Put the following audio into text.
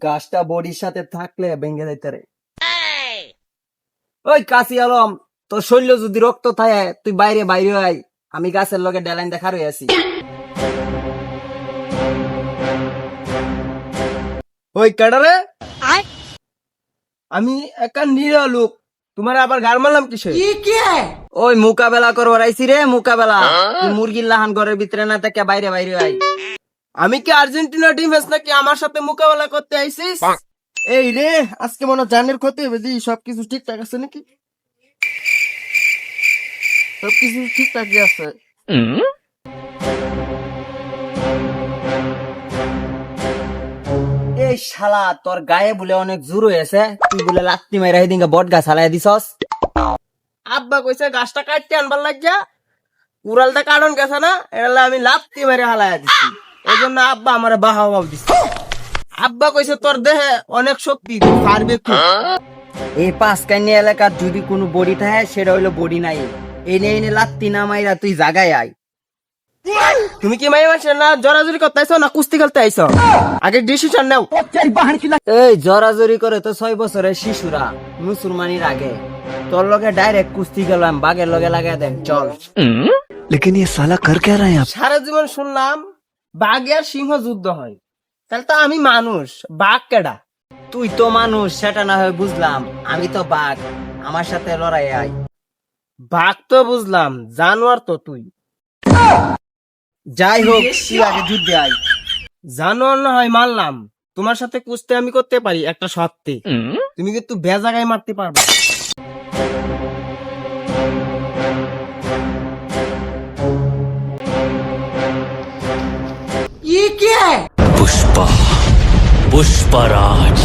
গাছটা বডির সাথে থাকলে ভেঙে যাইতে রে। ওই কাশি আলম, তোর শরীর যদি রক্ত থাকে তুই বাইরে বাইরে আয়, আমি গাছের লগে ডেলাইন দেখা রয়ে আছি। ওই কাটারে, আমি একটা নিরীহ লোক, তোমার আবার গার মারলাম কিসে? ওই মোকাবেলা করবার আইছি রে, মোকাবেলা। তুই মুরগির লাহান ঘরের ভিতরে না থেকে বাইরে বাইরে আই। আমি কি আর্জেন্টিনা ডিফেন্স নাকি আমার সাথে মোকাবেলা করতে আইছিস? এই রে, আজকে মনে হয় জানের ক্ষতি হবে। দি সবকিছু ঠিকঠাক আছে নাকি? সবকিছু ঠিকঠাকই আছে। এই শালা, তোর গায়ে বলে অনেক জোর হয়েছে, তুই বলে লাত্তি মাইরা দিনকে বট গাছ হালাই দিছস। আব্বা কইছে গাছটা কাটতে আনবার লাগিয়া, উড়ালটা কাটন গেছে না, এটা আমি লাত্তি মাইরা হালাই দিছি। এই জন্য আব্বা আমার বাহাবা দিচ্ছে। আব্বা কইছে তোর দেহে অনেক শক্তি, তুই পারবে খুব। এই পাঁচকানি এলাকার যদি কোনো বডি থাকে সেটা হইলো বডি নাই। এনে এনে লাত্তি না মাইরা তুই জাগায় আয়। তুমি কি মাই মাসে না জরাজরি করতে আইছো না কুস্তি খেলতে আইছো? আগে ডিসিশন নাও। এই জরাজরি করে তো 6 বছরের শিশুরা, মুসলমানির আগে। তোর লগে ডাইরেক্ট কুস্তি গেলাম, বাঘের লগে লাগাই দেন, চল। लेकिन ये साला कर क्या रहे हैं आप? সারা জীবন শুনলাম বাঘ আর সিংহ যুদ্ধ হয়, তাহলে তো আমি মানুষ, বাঘ কেডা? তুই তো মানুষ, সেটা না হয় বুঝলাম, আমি তো বাঘ, আমার সাথে লড়াই আয়। বাঘ তো বুঝলাম, জানোয়ার তো তুই। যাই হোক, তুই আগে যুদ্ধে আয়। জানোয়ার না হয় মানলাম, তোমার সাথে কুস্তি আমি করতে পারি একটা শর্তে। তুমি কিন্তু বেজাগায় মারতে পারবে। पुष्पा पुष्पराज